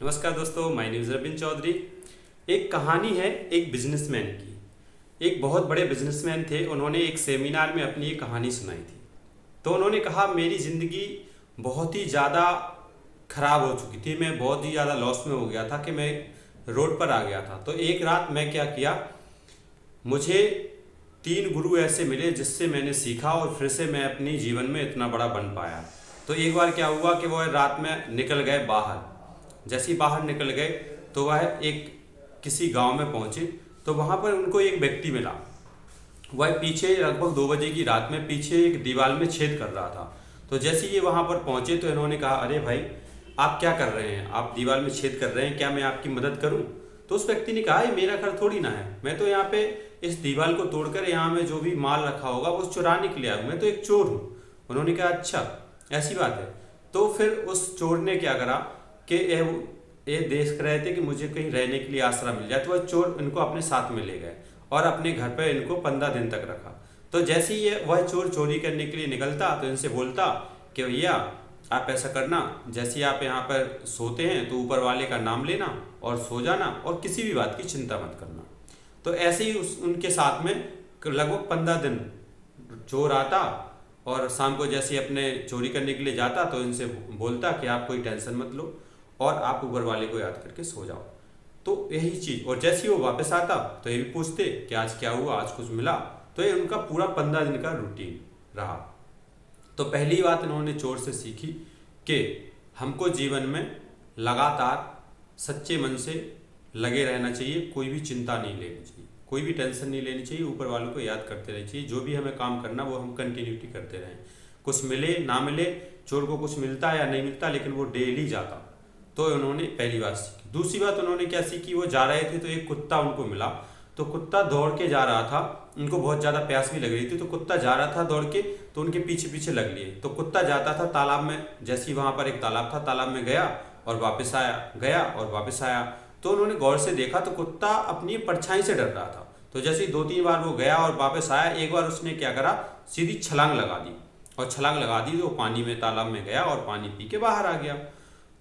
नमस्कार दोस्तों, my name is Rabin Chaudhary. एक कहानी है एक बिजनेसमैन की। एक बहुत बड़े बिजनेसमैन थे। उन्होंने एक सेमिनार में अपनी एक कहानी सुनाई थी। तो उन्होंने कहा, मेरी ज़िंदगी बहुत ही ज़्यादा खराब हो चुकी थी, मैं बहुत ही ज़्यादा लॉस में हो गया था कि मैं रोड पर आ गया था। तो एक रात मैं क्या किया, मुझे 3 गुरु ऐसे मिले जिससे मैंने सीखा और फिर से मैं अपनी जीवन में इतना बड़ा बन पाया। तो एक बार क्या हुआ कि वह रात में निकल गए बाहर। जैसे ही बाहर निकल गए तो वह एक किसी गांव में पहुंचे। तो वहां पर उनको एक व्यक्ति मिला। वह पीछे लगभग 2 बजे की रात में पीछे एक दीवार में छेद कर रहा था। तो जैसे ही ये वहां पर पहुंचे तो इन्होंने कहा, अरे भाई आप क्या कर रहे हैं, आप दीवार में छेद कर रहे हैं, क्या मैं आपकी मदद करूं? तो उस व्यक्ति ने कहा, ये मेरा घर थोड़ी ना है, मैं तो यहाँ पे इस दीवार को तोड़कर यहाँ में जो भी माल रखा होगा वो चुराने के लिए आया हूं, मैं तो एक चोर हूँ। उन्होंने कहा, अच्छा ऐसी बात है। तो फिर उस चोर ने क्या करा कि ये देख रहे थे कि मुझे कहीं रहने के लिए आसरा मिल जाए। तो वह चोर इनको अपने साथ में ले गए और अपने घर पर इनको 15 दिन तक रखा। तो जैसे ही वह चोर चोरी करने के लिए निकलता तो इनसे बोलता कि भैया आप ऐसा करना, जैसे ही आप यहाँ पर सोते हैं तो ऊपर वाले का नाम लेना और सो जाना और किसी भी बात की चिंता मत करना। तो ऐसे ही उनके साथ में लगभग 15 दिन चोर आता और शाम को जैसे ही अपने चोरी करने के लिए जाता तो इनसे बोलता कि आप कोई टेंशन मत लो और आप ऊपर वाले को याद करके सो जाओ। तो यही चीज़, और जैसे ही वो वापस आता तो ये भी पूछते कि आज क्या हुआ, आज कुछ मिला। तो ये उनका पूरा 15 दिन का रूटीन रहा। तो पहली बात इन्होंने चोर से सीखी कि हमको जीवन में लगातार सच्चे मन से लगे रहना चाहिए, कोई भी चिंता नहीं लेनी चाहिए, कोई भी टेंशन नहीं लेनी चाहिए, ऊपर वालों को याद करते रहना चाहिए। जो भी हमें काम करना वो हम कंटिन्यूटी करते रहें, कुछ मिले ना मिले, चोर को कुछ मिलता या नहीं मिलता लेकिन वो डेली जाता। तो उन्होंने पहली बात सीखी। दूसरी बात उन्होंने क्या सीखी, वो जा रहे थे तो एक कुत्ता उनको मिला। तो कुत्ता दौड़ के जा रहा था, उनको बहुत ज़्यादा प्यास भी लग रही थी। तो कुत्ता जा रहा था दौड़ के, तो उनके पीछे पीछे लग लिए। तो कुत्ता जाता था तालाब में, जैसे ही वहाँ पर एक तालाब था, तालाब में गया और वापस आया, गया और वापस आया। तो उन्होंने गौर से देखा तो कुत्ता अपनी परछाई से डर रहा था। तो जैसे ही 2-3 बार वो गया और वापस आया, एक बार उसने क्या करा, सीधी छलांग लगा दी। और छलांग लगा दी तो पानी में, तालाब में गया और पानी पी के बाहर आ गया।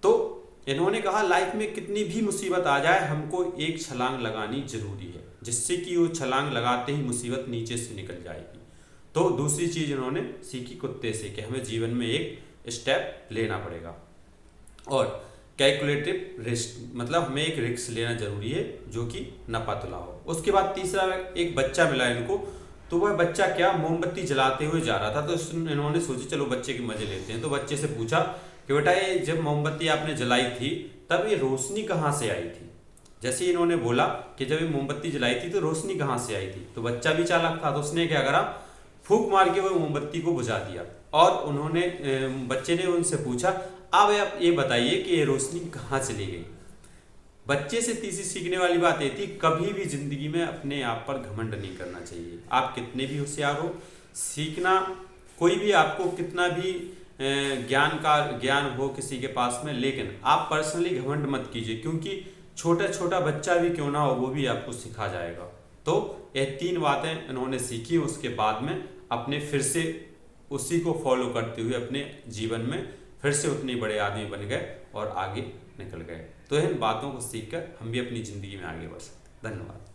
तो इन्होंने कहा, लाइफ में कितनी भी मुसीबत आ जाए हमको एक छलांग लगानी जरूरी है, जिससे कि वो छलांग लगाते ही मुसीबत नीचे से निकल जाएगी। तो दूसरी चीज इन्होंने सीखी कुत्ते से कि हमें जीवन में एक स्टेप लेना पड़ेगा और कैलकुलेटिव रिस्क, मतलब हमें एक रिस्क लेना जरूरी है जो कि नफा तुला हो। उसके बाद तीसरा एक बच्चा मिला इनको। तो वह बच्चा क्या, मोमबत्ती जलाते हुए जा रहा था। तो इन्होंने सोचा चलो बच्चे के मजे लेते हैं। तो बच्चे से पूछा कि बेटा ये जब मोमबत्ती आपने जलाई थी तब ये रोशनी कहाँ से आई थी? जैसे इन्होंने बोला कि जब ये मोमबत्ती जलाई थी तो रोशनी कहाँ से आई थी, तो बच्चा भी चालाक था। तो उसने क्या करा, फूंक मार के वो मोमबत्ती को बुझा दिया। और उन्होंने बच्चे ने उनसे पूछा, अब आप ये बताइए कि ये रोशनी कहाँ चली गई? बच्चे से तीसरी सीखने वाली बात ये थी, कभी भी जिंदगी में अपने आप पर घमंड नहीं करना चाहिए। आप कितने भी होशियार हो, सीखना, कोई भी आपको कितना भी ज्ञान हो किसी के पास में, लेकिन आप पर्सनली घमंड मत कीजिए, क्योंकि छोटा छोटा बच्चा भी क्यों ना हो वो भी आपको सिखा जाएगा। तो ये 3 बातें इन्होंने सीखी। उसके बाद में अपने फिर से उसी को फॉलो करते हुए अपने जीवन में फिर से उतने बड़े आदमी बन गए और आगे निकल गए। तो इन बातों को सीखकर हम भी अपनी ज़िंदगी में आगे बढ़ सकते हैं। धन्यवाद।